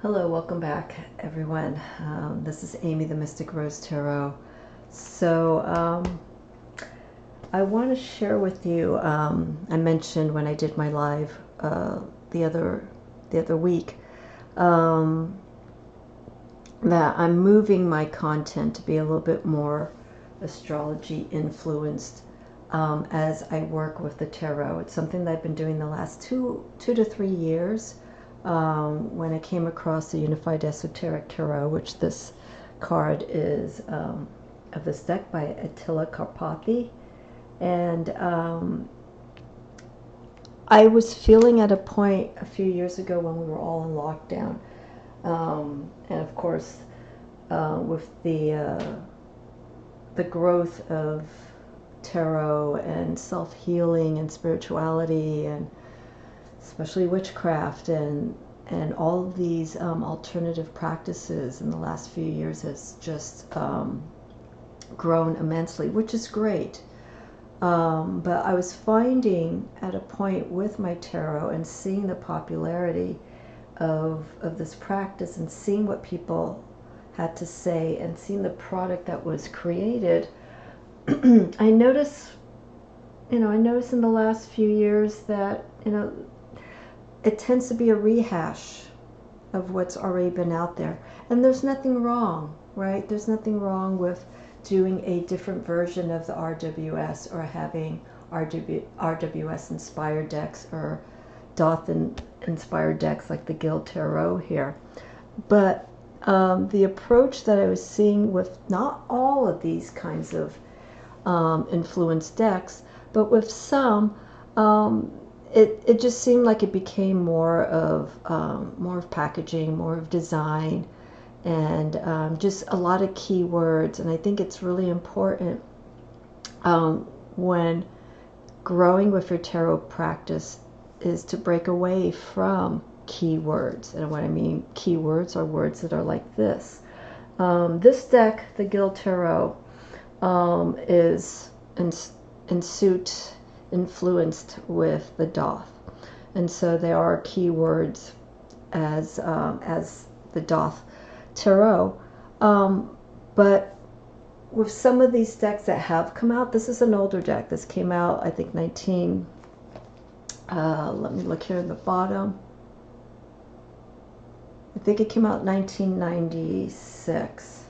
Hello, welcome back, everyone. This is Amy, the Mystic Rose Tarot. So I want to share with you. I mentioned when I did my live the other week that I'm moving my content to be a little bit more astrology influenced as I work with the tarot. It's something that I've been doing the last two to 3 years. When I came across the Unified Esoteric Tarot, which this card is of this deck by Attila Karpathy, and I was feeling at a point a few years ago when we were all in lockdown, and of course with the growth of tarot and self-healing and spirituality and especially witchcraft and all of these alternative practices in the last few years has just grown immensely, which is great. But I was finding at a point with my tarot and seeing the popularity of this practice and seeing what people had to say and seeing the product that was created, I noticed in the last few years that, it tends to be a rehash of what's already been out there. And there's nothing wrong, right? There's nothing wrong with doing a different version of the RWS or having RWS inspired decks or Doth inspired decks like the Guild Tarot here. But the approach that I was seeing with not all of these kinds of influenced decks, but with some, it just seemed like it became more of packaging, more of design, and just a lot of keywords. And I think it's really important when growing with your tarot practice is to break away from keywords. And what I mean keywords are words that are like this. This deck, the Guild Tarot, is in suit influenced with the Doth, and so there are keywords as the Doth Tarot, but with some of these decks that have come out, this is an older deck. This came out, I think, let me look here in the bottom. I think it came out 1996,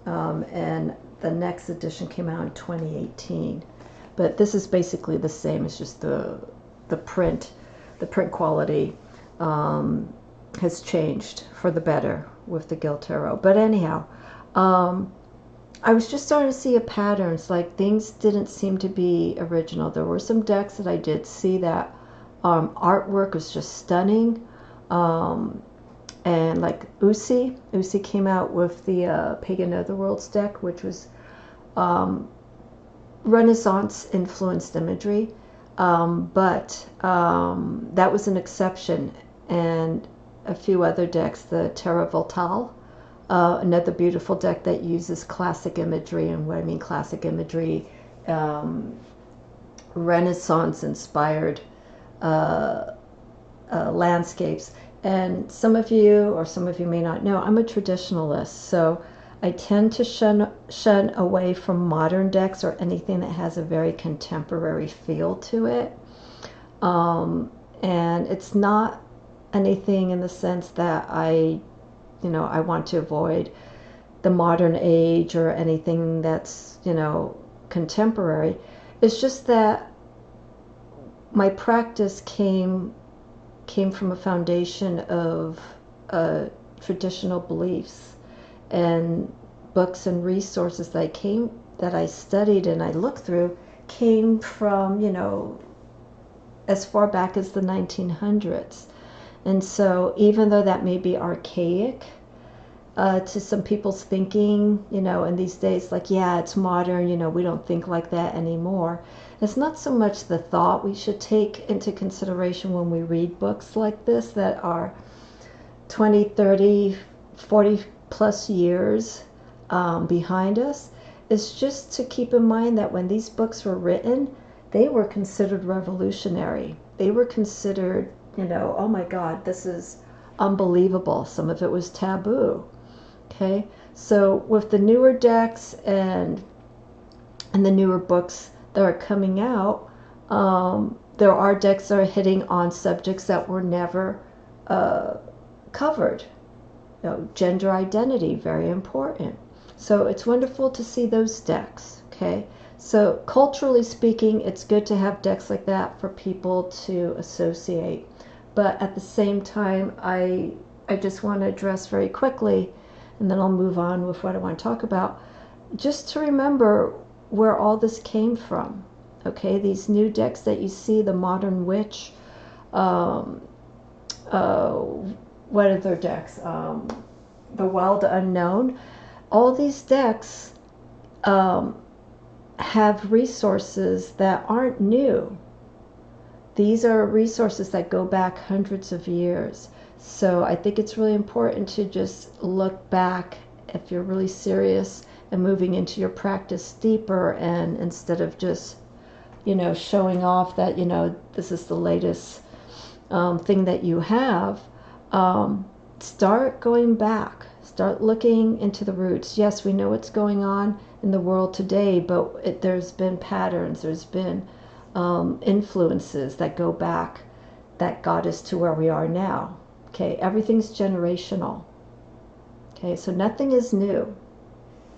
and the next edition came out in 2018. But this is basically the same. It's just the print quality has changed for the better with the Guild Tarot. But anyhow, I was just starting to see a pattern. It's like things didn't seem to be original. There were some decks that I did see that artwork was just stunning. And like Usi came out with the Pagan Netherworlds deck, which was Renaissance influenced imagery, but that was an exception. And a few other decks, the Terra Voltal, another beautiful deck that uses classic imagery. And what I mean classic imagery, Renaissance inspired landscapes. And some of you may not know, I'm a traditionalist, so I tend to shun away from modern decks or anything that has a very contemporary feel to it. And it's not anything in the sense that I want to avoid the modern age or anything that's, contemporary. It's just that my practice came from a foundation of traditional beliefs, and books and resources that I studied and I looked through came from, as far back as the 1900s. And so even though that may be archaic to some people's thinking, in these days, like, yeah, it's modern, we don't think like that anymore. It's not so much the thought we should take into consideration when we read books like this that are 20, 30, 40 plus years behind us. It's just to keep in mind that when these books were written, they were considered revolutionary. They were considered, oh my God, this is unbelievable. Some of it was taboo. Okay, so with the newer decks and the newer books that are coming out, there are decks that are hitting on subjects that were never covered. You know, gender identity, very important. So it's wonderful to see those decks. Okay, so culturally speaking, it's good to have decks like that for people to associate. But at the same time, I just want to address very quickly, and then I'll move on with what I want to talk about, just to remember where all this came from. Okay, these new decks that you see, the Modern Witch, what other decks? The Wild Unknown. All these decks have resources that aren't new. These are resources that go back hundreds of years. So I think it's really important to just look back if you're really serious and moving into your practice deeper, and instead of just, you know, showing off that, you know, this is the latest thing that you have, start going back. Start looking into the roots. Yes, we know what's going on in the world today, but there's been patterns, there's been influences that go back that got us to where we are now. Okay, everything's generational. Okay, so nothing is new.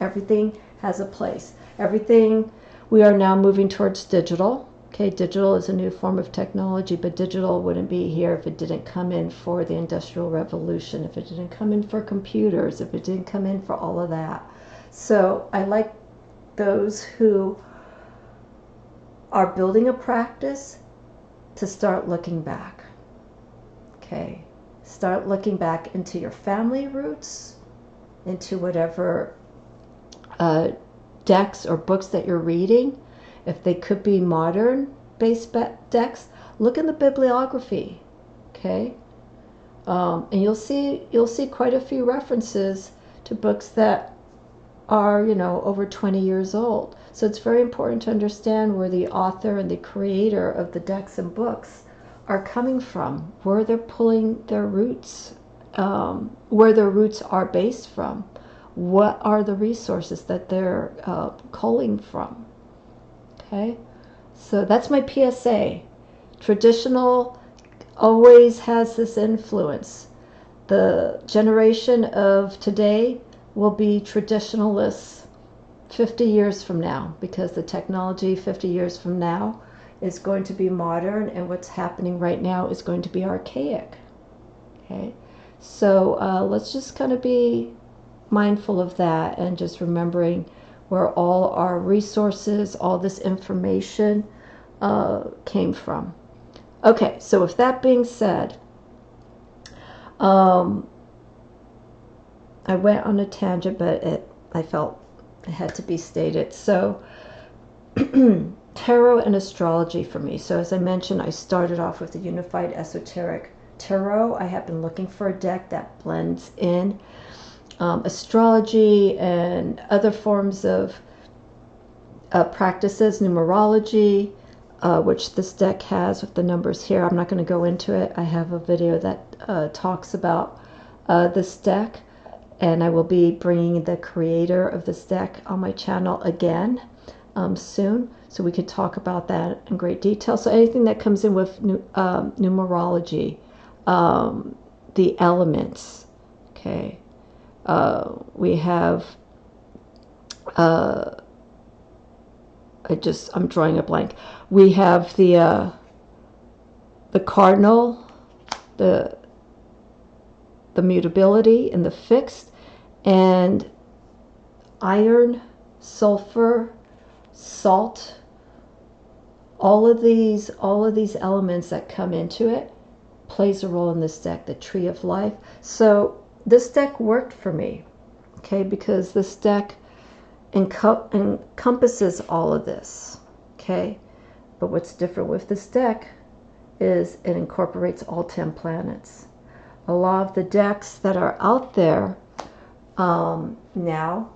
Everything has a place. Everything, we are now moving towards digital. Okay, digital is a new form of technology, but digital wouldn't be here if it didn't come in for the Industrial Revolution, if it didn't come in for computers, if it didn't come in for all of that. So I like those who are building a practice to start looking back. Okay, start looking back into your family roots, into whatever decks or books that you're reading. If they could be modern based decks, look in the bibliography. Okay, and you'll see quite a few references to books that are, you know, over 20 years old. So it's very important to understand where the author and the creator of the decks and books are coming from, where they're pulling their roots, where their roots are based from, what are the resources that they're culling from. Okay, so that's my PSA. Traditional always has this influence. The generation of today will be traditionalists 50 years from now, because the technology 50 years from now is going to be modern, and what's happening right now is going to be archaic. Okay, so let's just kind of be mindful of that, and just remembering where all our resources, all this information came from. Okay, so with that being said, I went on a tangent, but I felt it had to be stated. So tarot and astrology for me. So as I mentioned, I started off with the Unified Esoteric Tarot. I have been looking for a deck that blends in astrology and other forms of practices, numerology, which this deck has with the numbers here. I'm not going to go into it. I have a video that talks about this deck, and I will be bringing the creator of this deck on my channel again soon, so we could talk about that in great detail. So anything that comes in with numerology, the elements, okay. We have, I'm drawing a blank. We have the cardinal, the mutability and the fixed, and iron, sulfur, salt, all of these elements that come into it plays a role in this deck, the Tree of Life. So this deck worked for me, okay, because this deck encompasses all of this, okay. But what's different with this deck is it incorporates all 10 planets. A lot of the decks that are out there now,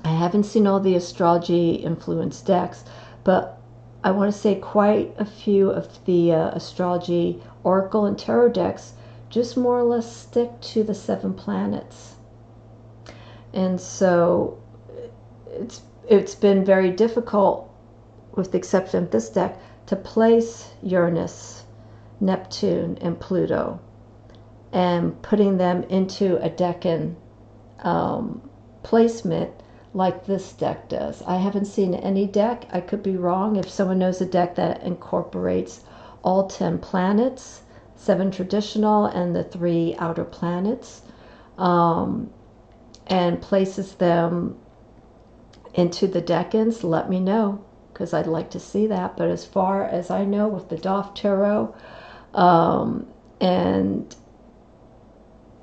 I haven't seen all the astrology influenced decks, but I want to say quite a few of the astrology, oracle, and tarot decks just more or less stick to the 7 planets. And so it's been very difficult, with the exception of this deck, to place Uranus, Neptune, and Pluto, and putting them into a decan placement like this deck does. I haven't seen any deck. I could be wrong. If someone knows a deck that incorporates all 10 planets, 7 traditional and the 3 outer planets, and places them into the decans, let me know, because I'd like to see that. But as far as I know, with the Doff Tarot and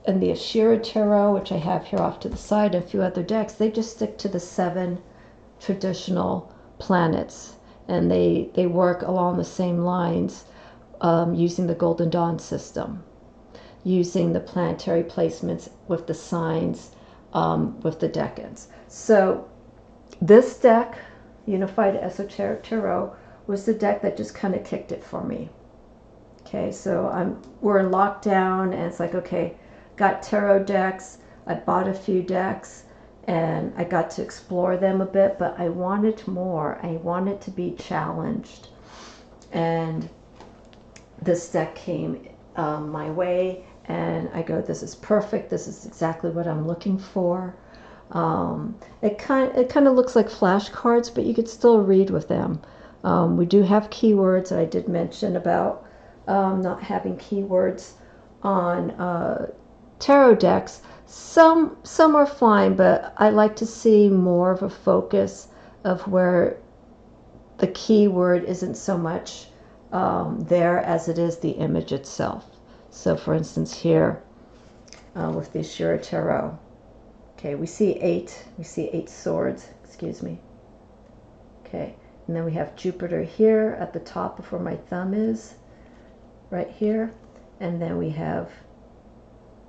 the Ashira Tarot, which I have here off to the side, and a few other decks, they just stick to the 7 traditional planets, and they work along the same lines, using the Golden Dawn system, using the planetary placements with the signs, with the decans. So this deck, Unified Esoteric Tarot, was the deck that just kind of kicked it for me. Okay, so we're in lockdown, and it's like, okay, got tarot decks. I bought a few decks, and I got to explore them a bit, but I wanted more. I wanted to be challenged, and this deck came my way, and I go, this is perfect. This is exactly what I'm looking for. It kind of looks like flashcards, but you could still read with them. We do have keywords. I did mention about not having keywords on tarot decks. Some are fine, but I like to see more of a focus of where the keyword isn't so much there as it is the image itself. So for instance here, with the Ashira Tarot, okay, we see 8 swords, excuse me. Okay, and then we have Jupiter here at the top of where my thumb is, right here, and then we have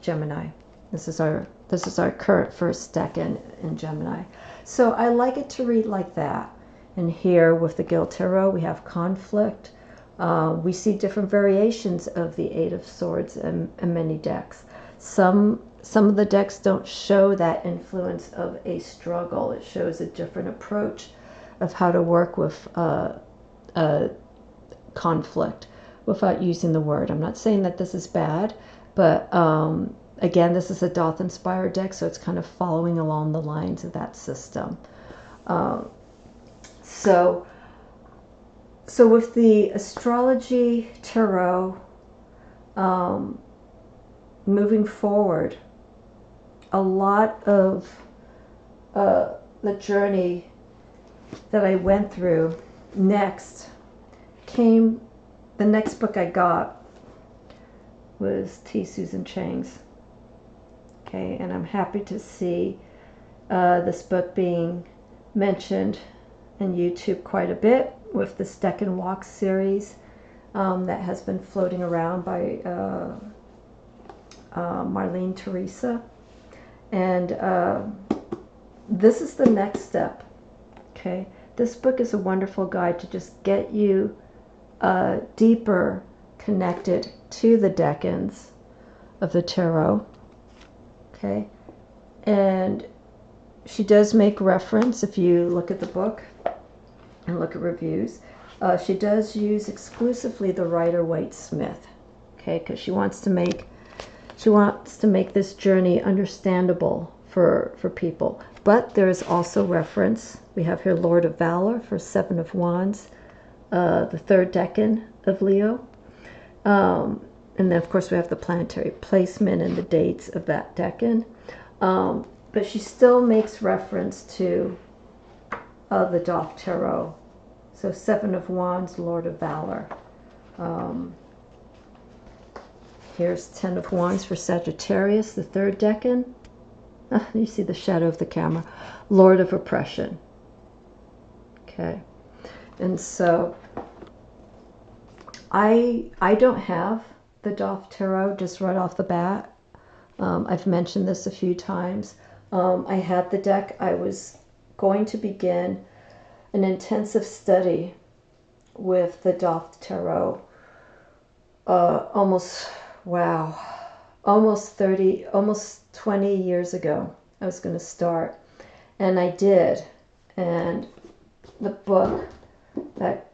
Gemini. This is our current first decan in Gemini. So I like it to read like that. And here with the Guild Tarot, we have conflict. We see different variations of the 8 of Swords in many decks. Some of the decks don't show that influence of a struggle. It shows a different approach of how to work with conflict without using the word. I'm not saying that this is bad, but again, this is a Doth-inspired deck, so it's kind of following along the lines of that system. So with the Astrology Tarot, moving forward, a lot of the journey that I went through next came, the next book I got was T. Susan Chang's. Okay, and I'm happy to see this book being mentioned in YouTube quite a bit with the Deck and Walk series that has been floating around by Marlene Teresa. And this is the next step. Okay, this book is a wonderful guide to just get you deeper connected to the decans of the tarot. Okay, and she does make reference, if you look at the book and look at reviews, she does use exclusively the Rider-Waite-Smith. Okay, because she wants to make this journey understandable for people. But there is also reference. We have here Lord of Valor for 7 of Wands, the 3rd decan of Leo. And then, of course, we have the planetary placement and the dates of that decan. But she still makes reference to the Doff Tarot. So 7 of Wands, Lord of Valor. Here's 10 of Wands for Sagittarius, the 3rd decan. You see the shadow of the camera. Lord of Oppression. Okay. And so I don't have the Doff Tarot just right off the bat. I've mentioned this a few times. I had the deck. I was going to begin an intensive study with the Doff Tarot almost, wow, almost 20 years ago. I was going to start, and I did. And the book that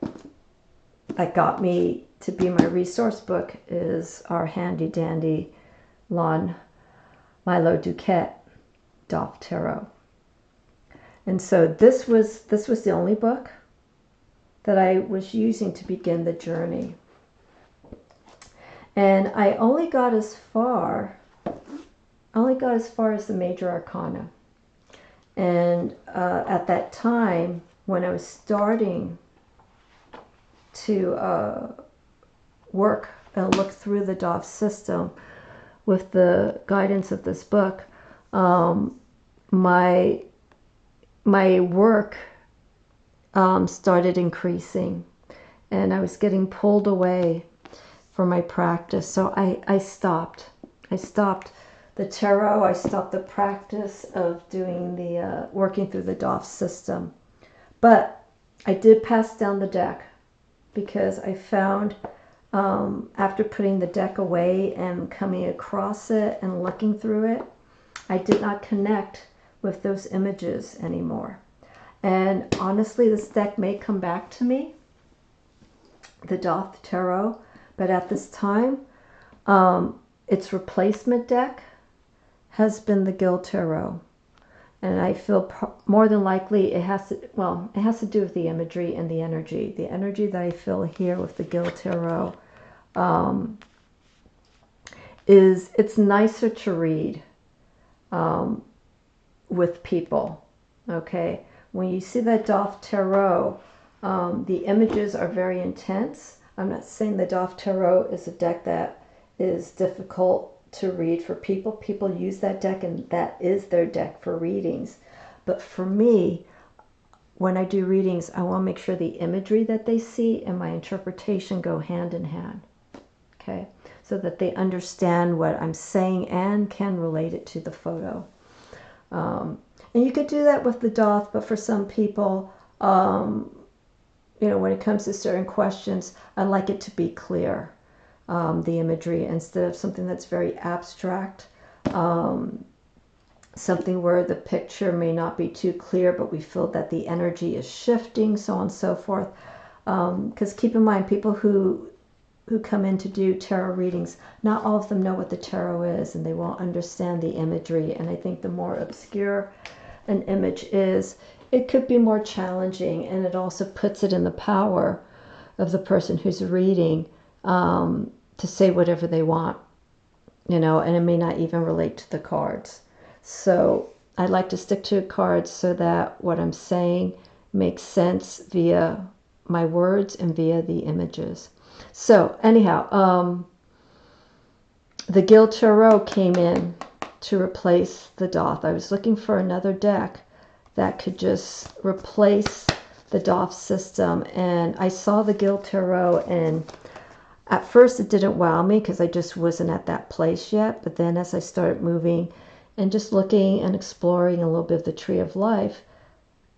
got me to be my resource book is our handy dandy Lon Milo Duquette Doth Tarot. And so this was the only book that I was using to begin the journey. And I only got as far as the major arcana. And at that time, when I was starting to work and look through the Doth system with the guidance of this book, my work started increasing, and I was getting pulled away from my practice. So I stopped the tarot. I stopped the practice of doing the working through the Doth system. But I did pass down the deck, because I found after putting the deck away and coming across it and looking through it, I did not connect with those images anymore. And honestly, this deck may come back to me, the Doth Tarot, but at this time, its replacement deck has been the Gil Tarot. And I feel more than likely it has to do with the imagery and the energy. The energy that I feel here with the Gil Tarot it's nicer to read with people. Okay, when you see that Doth Tarot, the images are very intense. I'm not saying the Doth Tarot is a deck that is difficult to read for people. People use that deck, and that is their deck for readings. But for me, when I do readings, I want to make sure the imagery that they see and my interpretation go hand in hand. Okay, so that they understand what I'm saying and can relate it to the photo. And you could do that with the Doth, but for some people, when it comes to certain questions, I like it to be clear. The imagery, instead of something that's very abstract, something where the picture may not be too clear, but we feel that the energy is shifting, so on and so forth. Because keep in mind, people who come in to do tarot readings, not all of them know what the tarot is, and they won't understand the imagery. And I think the more obscure an image is, it could be more challenging, and it also puts it in the power of the person who's reading to say whatever they want, and it may not even relate to the cards. So I like to stick to cards so that what I'm saying makes sense via my words and via the images. So anyhow, the Gil Tarot came in to replace the Doth. I was looking for another deck that could just replace the Doth system, and I saw the Gil Tarot, and at first it didn't wow me because I just wasn't at that place yet. But then as I started moving and just looking and exploring a little bit of the Tree of Life,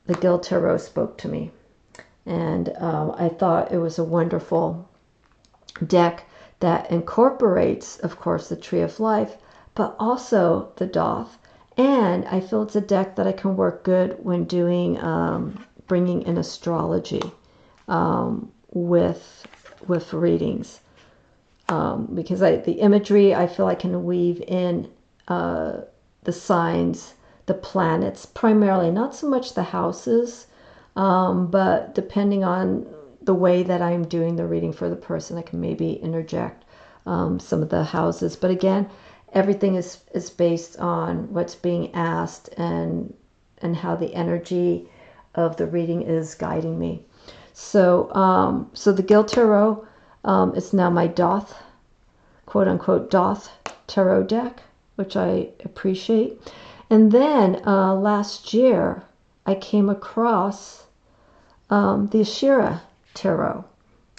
the Gil Tarot spoke to me. And I thought it was a wonderful deck that incorporates, of course, the Tree of Life, but also the Doth. And I feel it's a deck that I can work good when doing, bringing in astrology with readings. Because the imagery, I feel I can weave in the signs, the planets, primarily, not so much the houses, but depending on the way that I'm doing the reading for the person, I can maybe interject some of the houses. But again, everything is based on what's being asked and how the energy of the reading is guiding me. So the Gil Tarot is now my Doth, quote unquote, Doth Tarot deck, which I appreciate. And then last year, I came across the Ashira Tarot.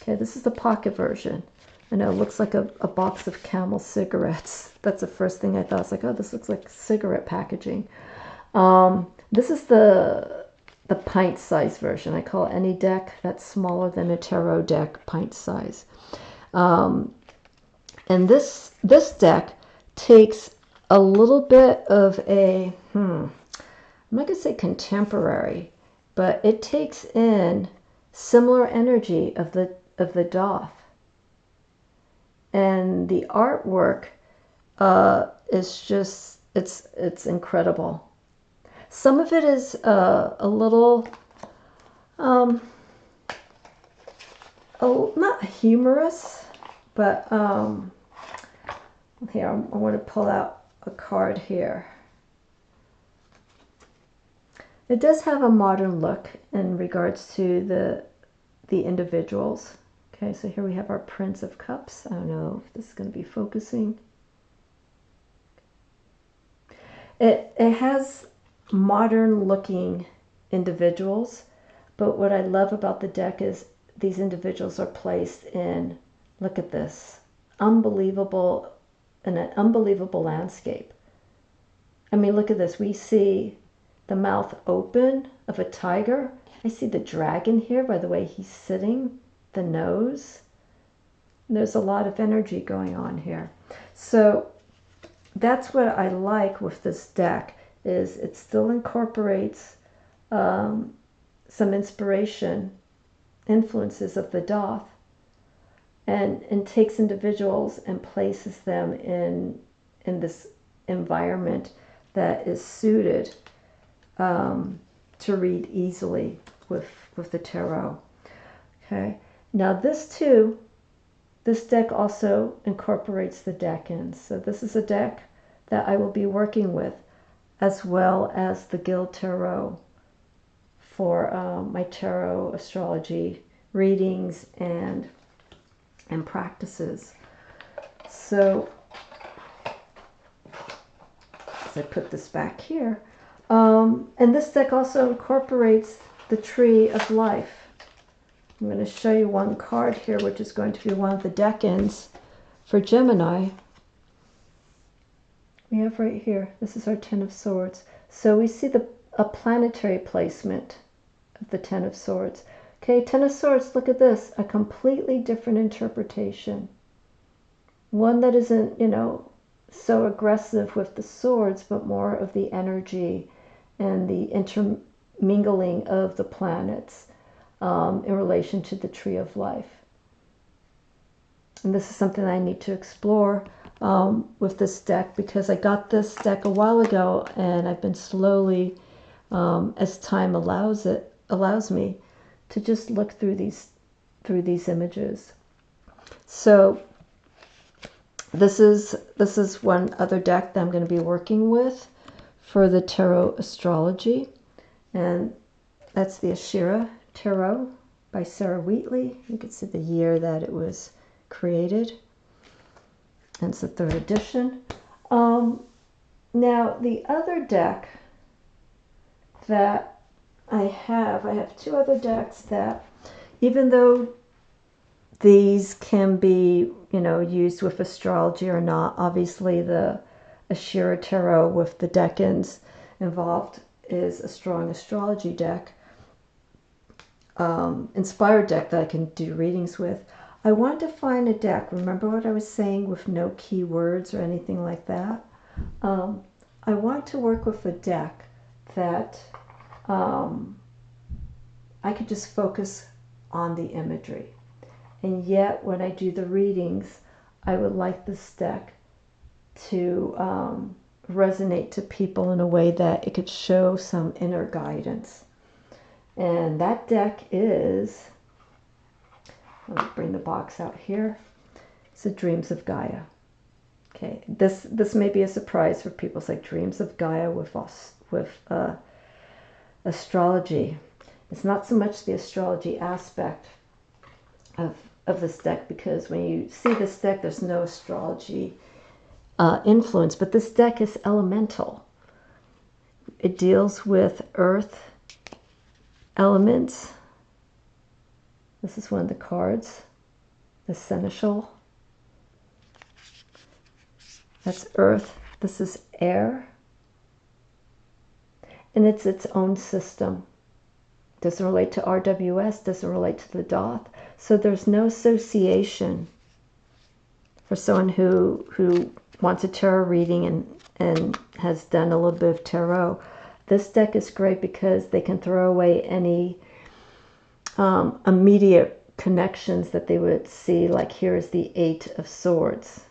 Okay, this is the pocket version. I know it looks like a box of Camel cigarettes. That's the first thing I thought. It's like, oh, this looks like cigarette packaging. This is the pint size version. I call any deck that's smaller than a tarot deck pint size. And this deck takes a little bit of a, I'm not going to say contemporary, but it takes in similar energy of the Doth. And the artwork is just, it's incredible. Some of it is a little, not humorous, but here, I want to pull out a card here. It does have a modern look in regards to the individuals. Okay, so here we have our Prince of Cups. I don't know if this is going to be focusing. It has modern looking individuals, but what I love about the deck is these individuals are placed in, look at this, unbelievable, in an unbelievable landscape. I mean, look at this. We see the mouth open of a tiger. I see the dragon here by the way he's sitting, the nose. There's a lot of energy going on here. So that's what I like with this deck, is it still incorporates some inspiration, influences of the Doth, and takes individuals and places them in this environment that is suited to read easily with the tarot. Okay, now this deck also incorporates the decans. So this is a deck that I will be working with, as well as the Guild Tarot for my tarot astrology readings and practices. So as I put this back here, and this deck also incorporates the Tree of Life. I'm going to show you one card here, which is going to be one of the decans for Gemini. We have right here, this is our Ten of Swords. So we see a planetary placement of the Ten of Swords. Okay, Ten of Swords, look at this, a completely different interpretation. One that isn't, so aggressive with the swords, but more of the energy and the intermingling of the planets in relation to the Tree of Life. And this is something I need to explore with this deck, because I got this deck a while ago and I've been slowly, as time allows me, to just look through these images. So this is one other deck that I'm going to be working with for the tarot astrology, and that's the Ashira Tarot by Sarah Wheatley. You can see the year that it was created, and it's the 3rd edition. Now the other deck that I have 2 other decks that, even though these can be, used with astrology or not, obviously the Ashira Tarot with the decans involved is a strong astrology deck, inspired deck that I can do readings with. I want to find a deck, remember what I was saying, with no keywords or anything like that. I want to work with a deck that I could just focus on the imagery. And yet, when I do the readings, I would like this deck to resonate to people in a way that it could show some inner guidance. And that deck is, let me bring the box out here. It's the Dreams of Gaia. Okay, this may be a surprise for people. It's like Dreams of Gaia with astrology. It's not so much the astrology aspect of this deck, because when you see this deck, there's no astrology influence, but this deck is elemental. It deals with earth elements. This is one of the cards, the seneschal. That's earth. This is air. And it's its own system. Doesn't relate to RWS, doesn't relate to the Doth. So there's no association for someone who wants a tarot reading and has done a little bit of tarot, this deck is great because they can throw away any immediate connections that they would see. Like here is the Eight of Swords.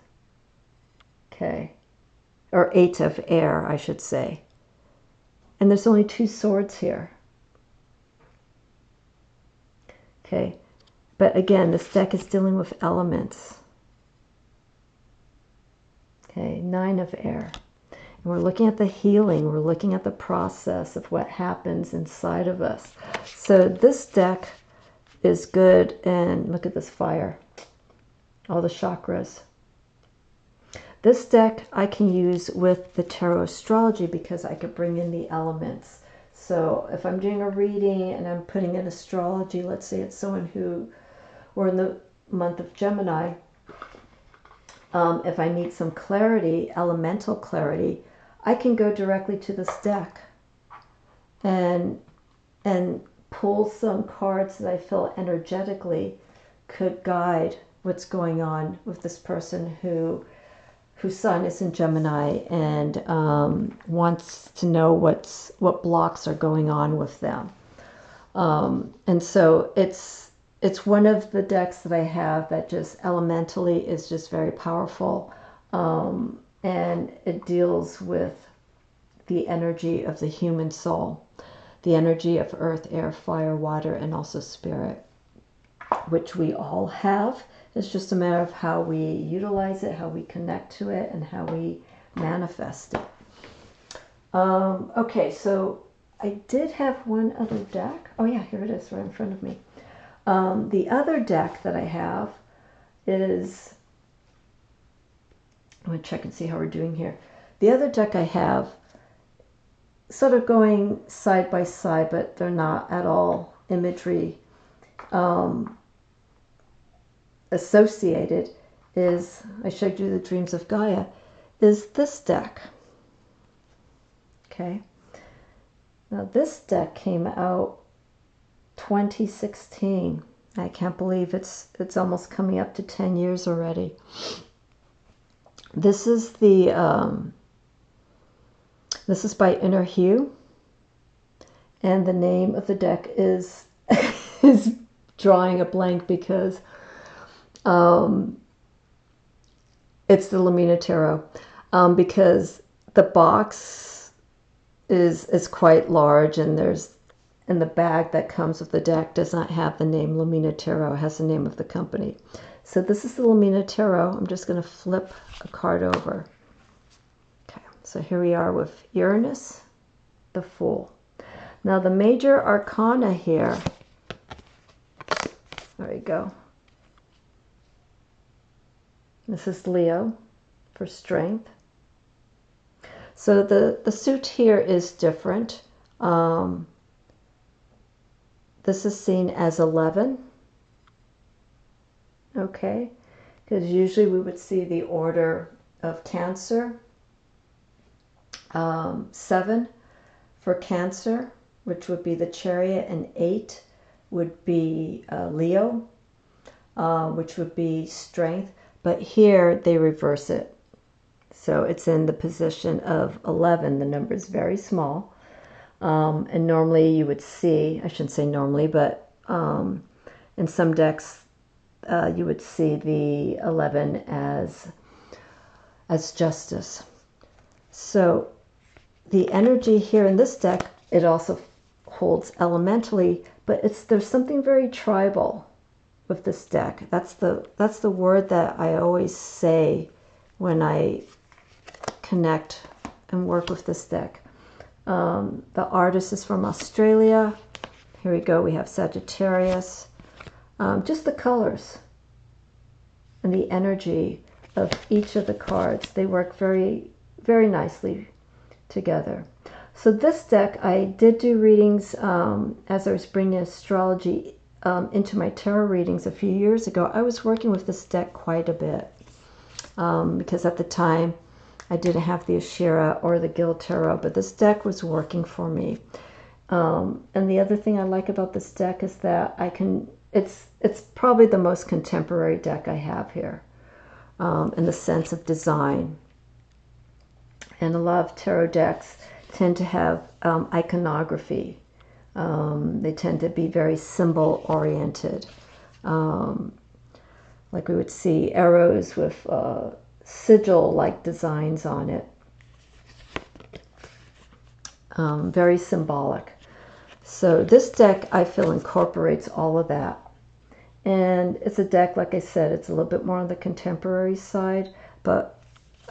Okay. Or Eight of Air, I should say. And there's only 2 swords here. Okay. But again, this deck is dealing with elements. Okay. 9 of Air. And we're looking at the healing. We're looking at the process of what happens inside of us. So this deck is good. And look at this fire. All the chakras. This deck I can use with the Tarot Astrology because I could bring in the elements. So if I'm doing a reading and I'm putting in astrology, let's say it's someone who, we're in the month of Gemini, if I need some clarity, elemental clarity, I can go directly to this deck and pull some cards that I feel energetically could guide what's going on with this person whose sun is in Gemini and wants to know what blocks are going on with them. And so it's one of the decks that I have that just elementally is just very powerful. And it deals with the energy of the human soul, the energy of earth, air, fire, water, and also spirit, which we all have. It's just a matter of how we utilize it, how we connect to it, and how we manifest it. Okay, so I did have one other deck. Oh yeah, here it is right in front of me. The other deck that I have is, I'm going to check and see how we're doing here. The other deck I have, sort of going side by side, but they're not at all imagery associated, is, I showed you the Dreams of Gaia, is this deck. Okay. Now this deck came out 2016. I can't believe it's almost coming up to 10 years already. This is the this is by Inner Hue, and the name of the deck is is drawing a blank because it's the Lamina Tarot, because the box is quite large, and the bag that comes with the deck does not have the name Lamina Tarot. It has the name of the company. So this is the Lamina Tarot. I'm just going to flip a card over. Okay, so here we are with Uranus, the Fool. Now the major arcana here, there you go. This is Leo for strength. So the suit here is different. This is seen as 11. Okay, because usually we would see the order of Cancer. 7 for Cancer, which would be the Chariot, and 8 would be Leo, which would be strength. But here they reverse it. So it's in the position of 11. The number is very small. And normally you would see, I shouldn't say normally, but in some decks you would see the 11 as justice. So the energy here in this deck, it also holds elementally, but there's something very tribal with this deck. That's the word that I always say when I connect and work with this deck. The artist is from Australia. Here we go. We have Sagittarius. Just the colors and the energy of each of the cards, they work very, very nicely together. So this deck, I did do readings as I was bringing astrology into my tarot readings a few years ago. I was working with this deck quite a bit because at the time I didn't have the Ashira or the Guild Tarot, but this deck was working for me. And the other thing I like about this deck is that it's probably the most contemporary deck I have here in the sense of design. And a lot of tarot decks tend to have iconography. They tend to be very symbol oriented. Like we would see arrows with sigil-like designs on it. Very symbolic. So this deck, I feel, incorporates all of that. And it's a deck, like I said, it's a little bit more on the contemporary side, but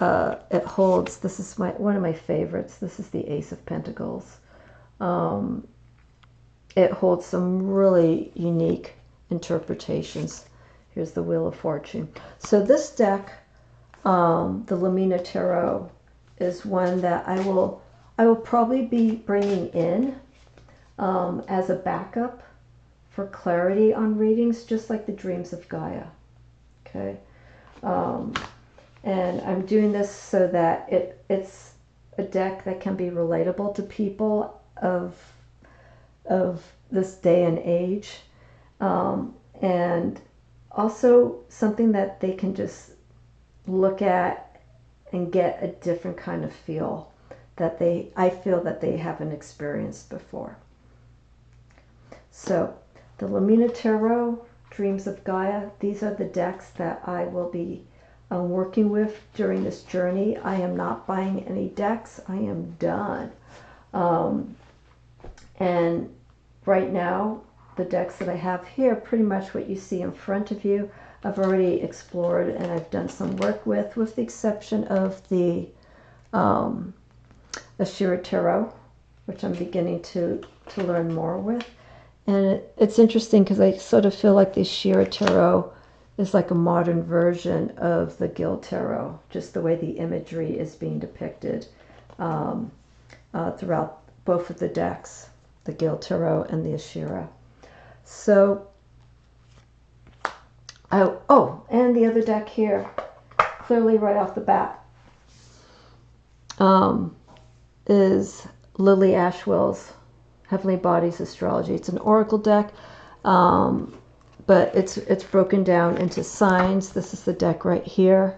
it holds, this is one of my favorites. This is the Ace of Pentacles. It holds some really unique interpretations. Here's the Wheel of Fortune. So this deck, the Lamina Tarot, is one that I will probably be bringing in as a backup for clarity on readings, just like the Dreams of Gaia. Okay, and I'm doing this so that it's a deck that can be relatable to people of this day and age, and also something that they can just look at and get a different kind of feel that I feel that they haven't experienced before. So the Lamina Tarot, Dreams of Gaia, these are the decks that I will be working with during this journey. I am not buying any decks. I am done. And right now, the decks that I have here, pretty much what you see in front of you, I've already explored and I've done some work with the exception of the Ashira Tarot, which I'm beginning to learn more with. And it's interesting because I sort of feel like the Ashira Tarot is like a modern version of the Gil Tarot, just the way the imagery is being depicted throughout both of the decks, the Gil Tarot and the Ashira. So, and the other deck here, clearly right off the bat, is Lily Ashwell's Heavenly Bodies Astrology. It's an oracle deck, but it's broken down into signs. This is the deck right here.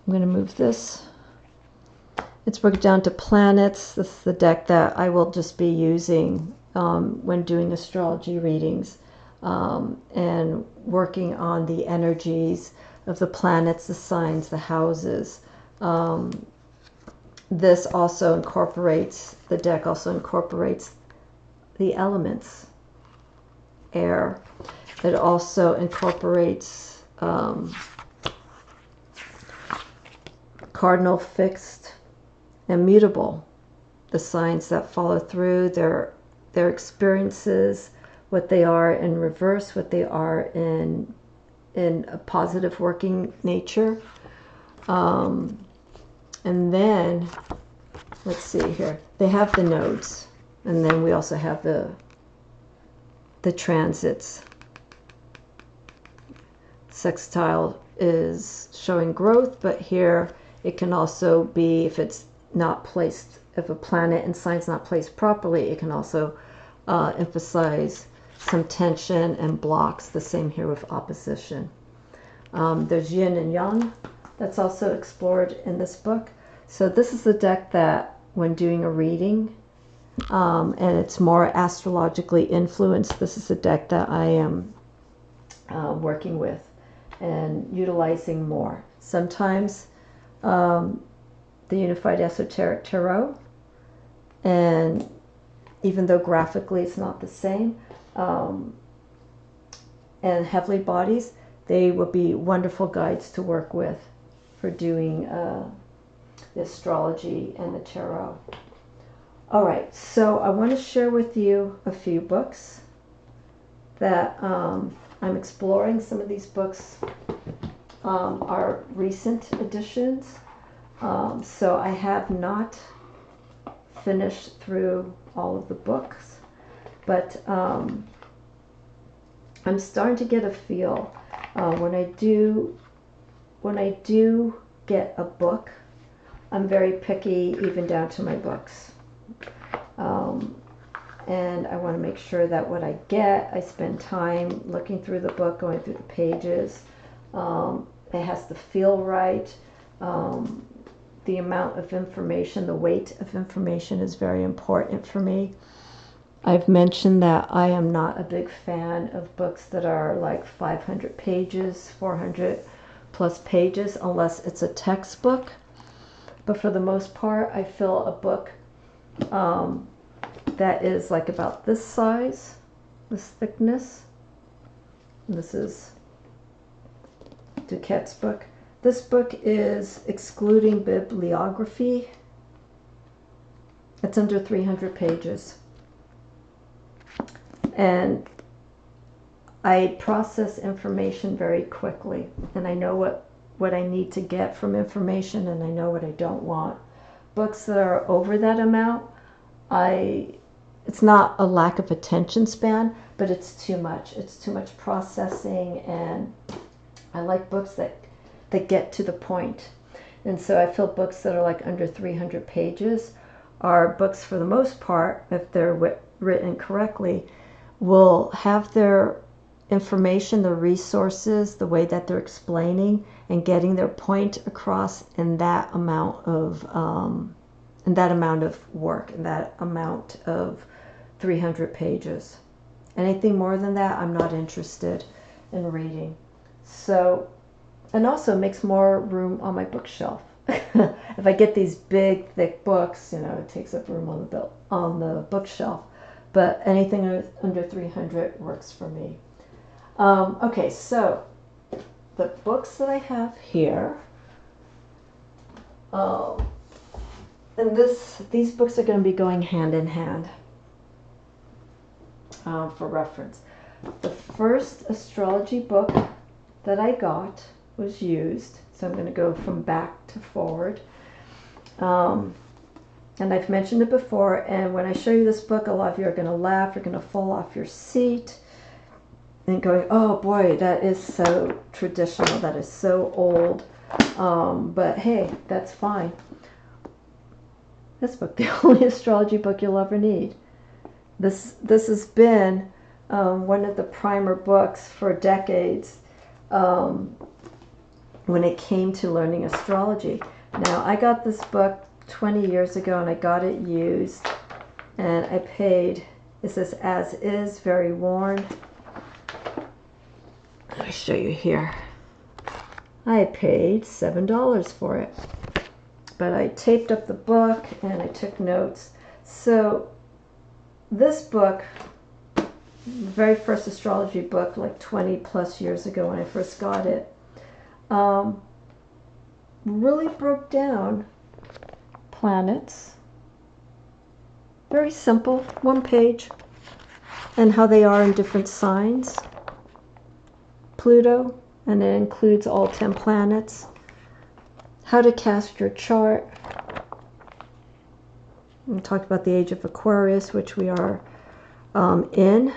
I'm going to move this. It's broken down to planets. This is the deck that I will just be using when doing astrology readings and working on the energies of the planets, the signs, the houses. This also incorporates, the deck also incorporates the elements, air. It also incorporates cardinal, fixed, and mutable, the signs that follow through, their experiences, what they are in reverse, what they are in a positive working nature. And then, let's see here, they have the nodes, and then we also have the transits. Sextile is showing growth, but here it can also be, if it's not placed, if a planet and sign's not placed properly, it can also emphasize some tension and blocks. The same here with opposition. There's yin and yang that's also explored in this book. So this is the deck that when doing a reading, and it's more astrologically influenced, this is the deck that I am working with and utilizing more. Sometimes the Unified Esoteric Tarot, and even though graphically it's not the same, and Heavenly Bodies, they will be wonderful guides to work with for doing the astrology and the tarot. All right, so I want to share with you a few books that I'm exploring. Some of these books are recent additions, so I have not finished through all of the books, but I'm starting to get a feel when I do get a book. I'm very picky, even down to my books, and I want to make sure that what I get, I spend time looking through the book, going through the pages. It has to feel right. The the amount of information, the weight of information is very important for me. I've mentioned that I am not a big fan of books that are like 500 pages, 400 plus pages, unless it's a textbook. But for the most part, I feel a book that is like about this size, this thickness. And this is Duquette's book. This book is, excluding bibliography, it's under 300 pages. And I process information very quickly, and I know what I need to get from information, and I know what I don't want. Books that are over that amount, it's not a lack of attention span, but it's too much. It's too much processing, and I like books that get to the point. And so I feel books that are like under 300 pages are books, for the most part, if they're written correctly, will have their information, the resources, the way that they're explaining and getting their point across in that amount of work, in that amount of 300 pages. Anything more than that, I'm not interested in reading. So, and also makes more room on my bookshelf. If I get these big, thick books, it takes up room on the bookshelf. But anything under 300 works for me. Okay, so the books that I have here, and these books are going to be going hand in hand for reference. The first astrology book that I got was used, so I'm going to go from back to forward. And I've mentioned it before, and when I show you this book, a lot of you are going to laugh, you're going to fall off your seat, and going, oh boy, that is so traditional, that is so old. But hey, that's fine. This book, the only astrology book you'll ever need. This has been one of the primer books for decades when it came to learning astrology. Now, I got this book 20 years ago, and I got it used, and I paid, it says as is, very worn. Let me show you here. I paid $7 for it, but I taped up the book and I took notes. So this book, the very first astrology book, like 20 plus years ago when I first got it, really broke down planets. Very simple, one page, and how they are in different signs. Pluto, and it includes all 10 planets. How to cast your chart. We talked about the age of Aquarius, which we are in.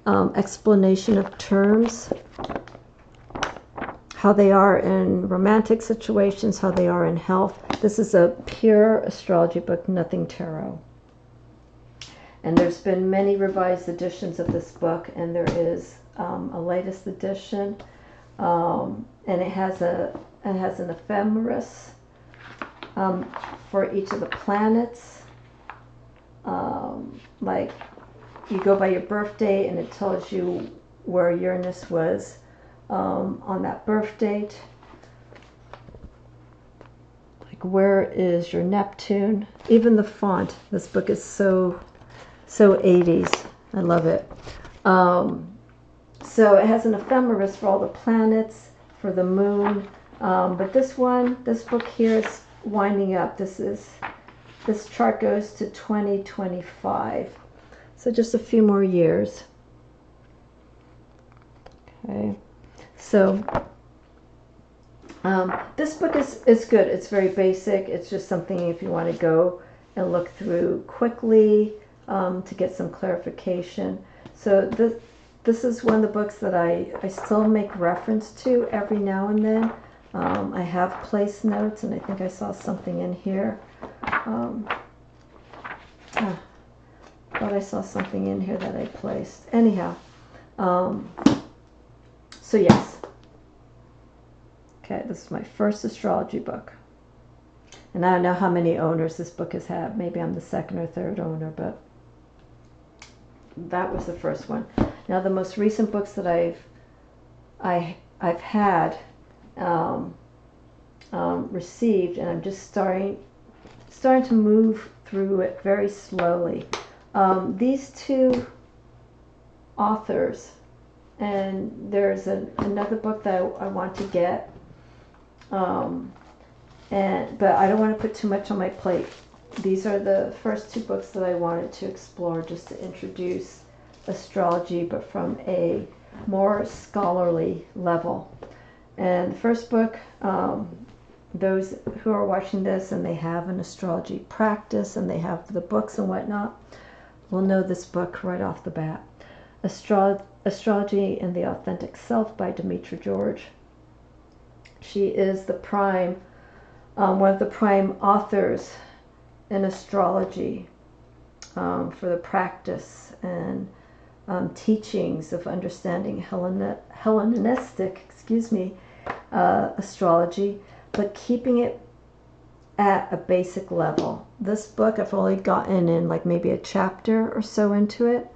Explanation of terms. How they are in romantic situations, how they are in health. This is a pure astrology book, nothing tarot. And there's been many revised editions of this book, and there is a latest edition, and it has an ephemeris for each of the planets. Like, you go by your birth date, and it tells you where Uranus was on that birth date. Like, where is your Neptune? Even the font. This book is so 80s. I love it. So it has an ephemeris for all the planets, for the moon. But this book here is winding up. This chart goes to 2025. So just a few more years. Okay. So this book is good. It's very basic. It's just something if you want to go and look through quickly to get some clarification. So this is one of the books that I still make reference to every now and then. I have place notes, and I think I saw something in here. Thought I saw something in here that I placed. Anyhow, so yes. Okay, this is my first astrology book. And I don't know how many owners this book has had. Maybe I'm the second or third owner, but that was the first one. Now the most recent books that I've had received, and I'm just starting to move through it very slowly. These two authors, and there's another book that I want to get, but I don't want to put too much on my plate. These are the first two books that I wanted to explore, just to introduce astrology, but from a more scholarly level. And the first book, those who are watching this and they have an astrology practice and they have the books and whatnot will know this book right off the bat. Astrology and the Authentic Self by Demetra George. She is the prime, one of the prime authors in astrology for the practice and teachings of understanding Hellenistic, astrology, but keeping it at a basic level. This book, I've only gotten in like maybe a chapter or so into it.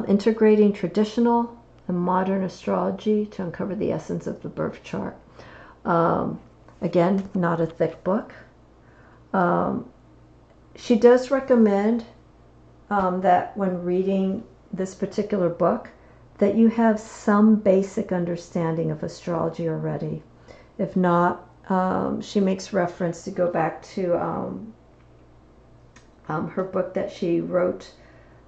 Integrating traditional and modern astrology to uncover the essence of the birth chart. Again, not a thick book. She does recommend that when reading this particular book, that you have some basic understanding of astrology already. If not, she makes reference to go back to her book that she wrote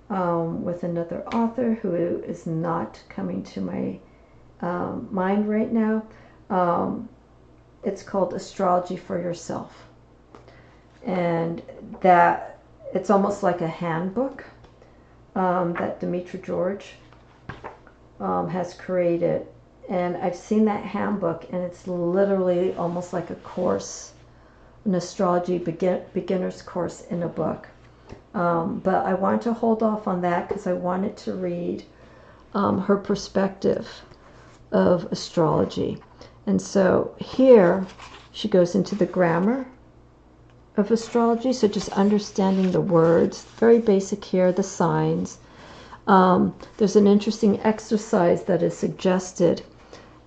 with another author who is not coming to my mind right now. It's called Astrology for Yourself. And that it's almost like a handbook that Demetra George has created. And I've seen that handbook, and it's literally almost like a course, an astrology beginner's course in a book. But I wanted to hold off on that because I wanted to read her perspective of astrology. And so here she goes into the grammar of astrology, so just understanding the words, very basic here, the signs. There's an interesting exercise that is suggested,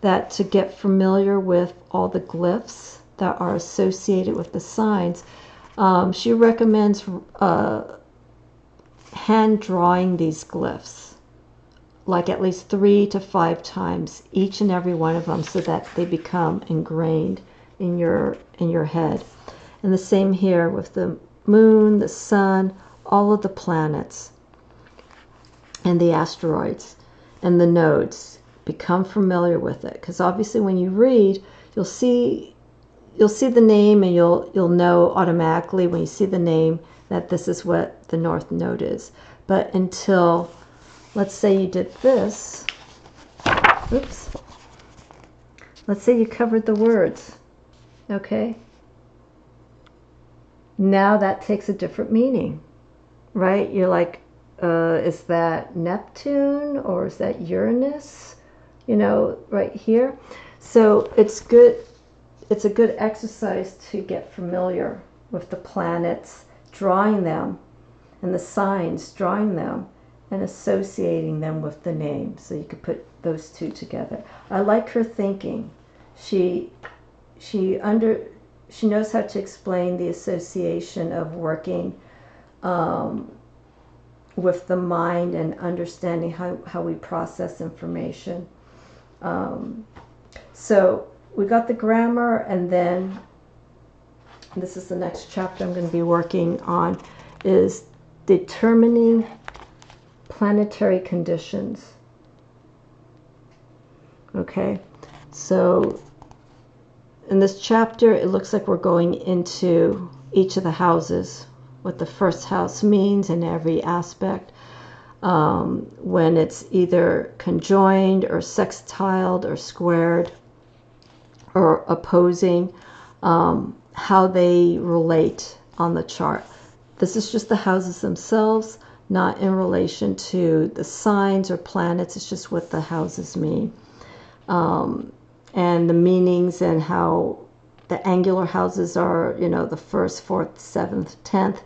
that to get familiar with all the glyphs that are associated with the signs, she recommends hand drawing these glyphs, like at least 3 to 5 times, each and every one of them, so that they become ingrained in your head. And the same here with the moon, the sun, all of the planets, and the asteroids, and the nodes. Become familiar with it, because obviously when you read, you'll see the name, and you'll know automatically when you see the name that this is what the North Node is. But until, let's say you did this, oops, let's say you covered the words, okay? Now that takes a different meaning, right? You're like, is that Neptune or is that Uranus? Right here. So it's good. It's a good exercise to get familiar with the planets, drawing them, and the signs, drawing them, and associating them with the name. So you could put those two together. I like her thinking. She knows how to explain the association of working with the mind and understanding how we process information. So we got the grammar, and then this is the next chapter I'm going to be working on, is determining planetary conditions. Okay, so in this chapter, it looks like we're going into each of the houses, what the first house means in every aspect, when it's either conjoined or sextiled or squared or opposing, how they relate on the chart. This is just the houses themselves, not in relation to the signs or planets. It's just what the houses mean, and the meanings, and how the angular houses are, you know, the 1st, 4th, 7th, 10th.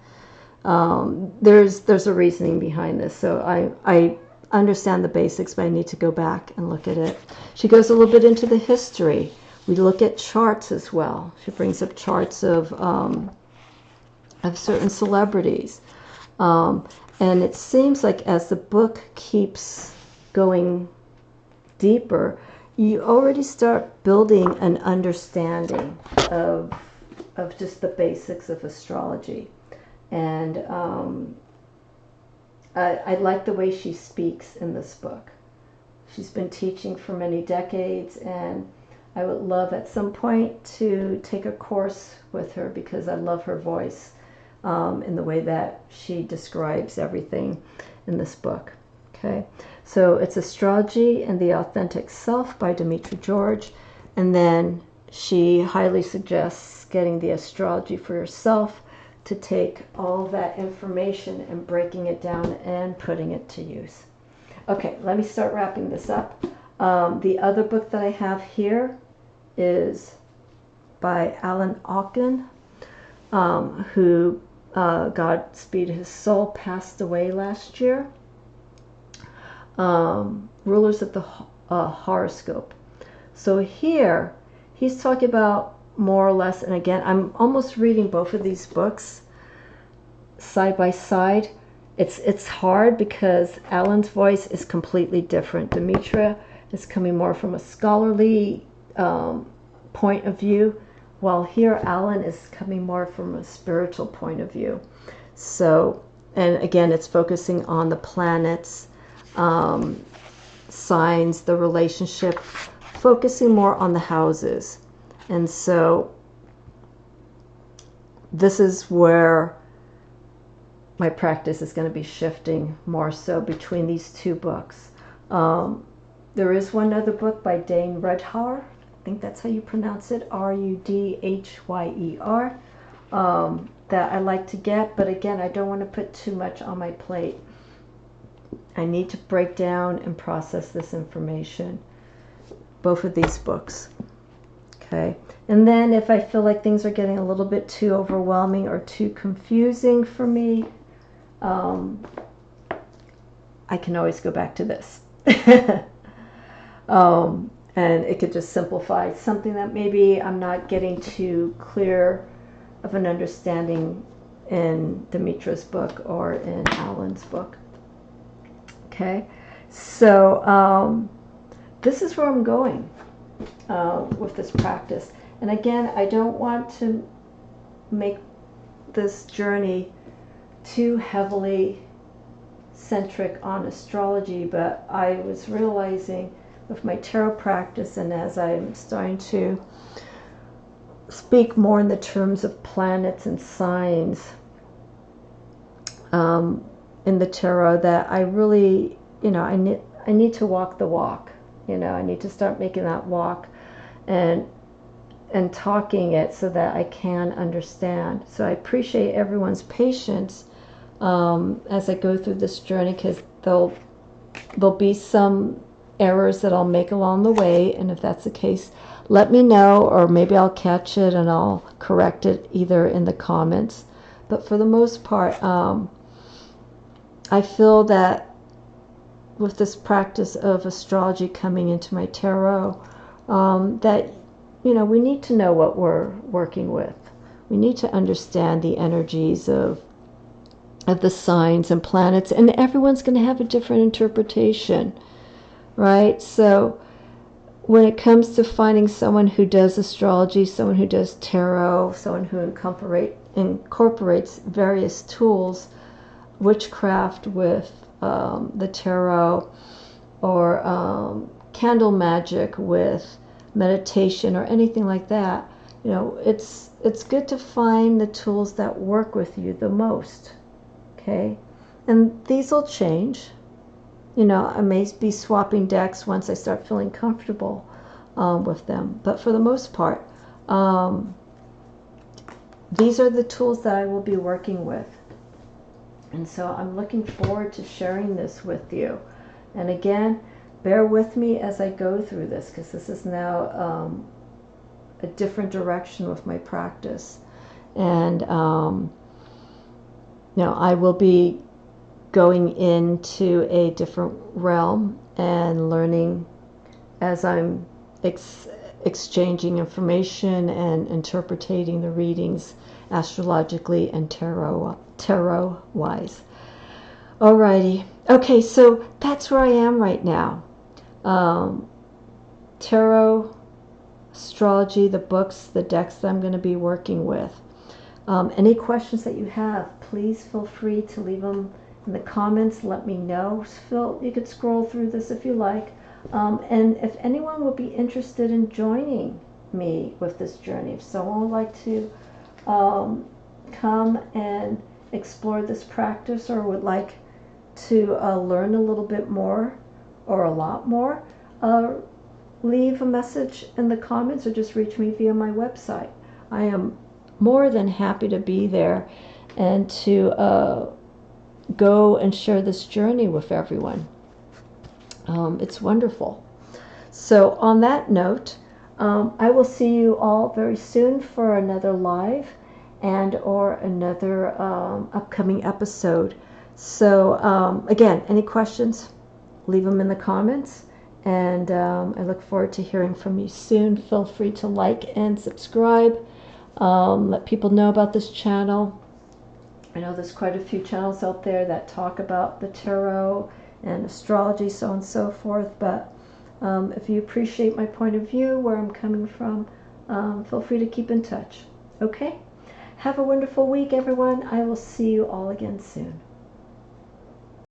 There's a reasoning behind this. So I understand the basics, but I need to go back and look at it. She goes a little bit into the history. We look at charts as well. She brings up charts of certain celebrities. And it seems like as the book keeps going deeper, you already start building an understanding of just the basics of astrology. And I like the way she speaks in this book. She's been teaching for many decades, and I would love at some point to take a course with her, because I love her voice in the way that she describes everything in this book. Okay, so it's Astrology and the Authentic Self by Demetra George, and then she highly suggests getting the Astrology for yourself, to take all that information and breaking it down and putting it to use. Okay, let me start wrapping this up. The other book that I have here is by Alan Oken, who, Godspeed his soul, passed away last year. Rulers of the Horoscope. So here, he's talking about more or less, and again, I'm almost reading both of these books side by side. It's hard because Alan's voice is completely different. Demetra is coming more from a scholarly point of view, while here Alan is coming more from a spiritual point of view. So, and again, it's focusing on the planets, signs, the relationship, focusing more on the houses. And so this is where my practice is going to be shifting more so between these two books. There is one other book by Dane Rudhyar, I think that's how you pronounce it, Rudhyer, that I like to get, but again, I don't want to put too much on my plate. I need to break down and process this information, both of these books. Okay, and then if I feel like things are getting a little bit too overwhelming or too confusing for me, I can always go back to this. And it could just simplify something that maybe I'm not getting too clear of an understanding in Demetra's book or in Alan's book. Okay, so this is where I'm going with this practice. And again, I don't want to make this journey too heavily centric on astrology, but I was realizing with my tarot practice, and as I'm starting to speak more in the terms of planets and signs in the tarot, that I really, you know, I need to walk the walk. You know, I need to start making that walk and talking it so that I can understand. So I appreciate everyone's patience as I go through this journey, because there'll be some errors that I'll make along the way, and if that's the case, let me know, or maybe I'll catch it and I'll correct it either in the comments. But for the most part, I feel that with this practice of astrology coming into my tarot, that, you know, we need to know what we're working with. We need to understand the energies of the signs and planets, and everyone's going to have a different interpretation, right? So when it comes to finding someone who does astrology, someone who does tarot, someone who incorporates various tools, witchcraft with the tarot, or candle magic with meditation, or anything like that, you know, it's good to find the tools that work with you the most. Okay, and these will change. You know, I may be swapping decks once I start feeling comfortable with them, but for the most part, these are the tools that I will be working with. And so I'm looking forward to sharing this with you. And again, bear with me as I go through this, because this is now a different direction with my practice. And I will be going into a different realm and learning as I'm exchanging information and interpreting the readings astrologically and tarot wise. Alrighty. Okay, so that's where I am right now. Tarot, astrology, the books, the decks that I'm going to be working with. Any questions that you have, please feel free to leave them in the comments. Let me know. You could scroll through this if you like. And if anyone would be interested in joining me with this journey, if someone would like to come and explore this practice, or would like to learn a little bit more or a lot more, leave a message in the comments or just reach me via my website. I am more than happy to be there and to go and share this journey with everyone. It's wonderful. So on that note, I will see you all very soon for another live and or another upcoming episode. So again, any questions, leave them in the comments, and I look forward to hearing from you soon. Feel free to like and subscribe. Let people know about this channel. I know there's quite a few channels out there that talk about the tarot and astrology, so on and so forth, but if you appreciate my point of view, where I'm coming from, feel free to keep in touch. Okay? Have a wonderful week, everyone. I will see you all again soon.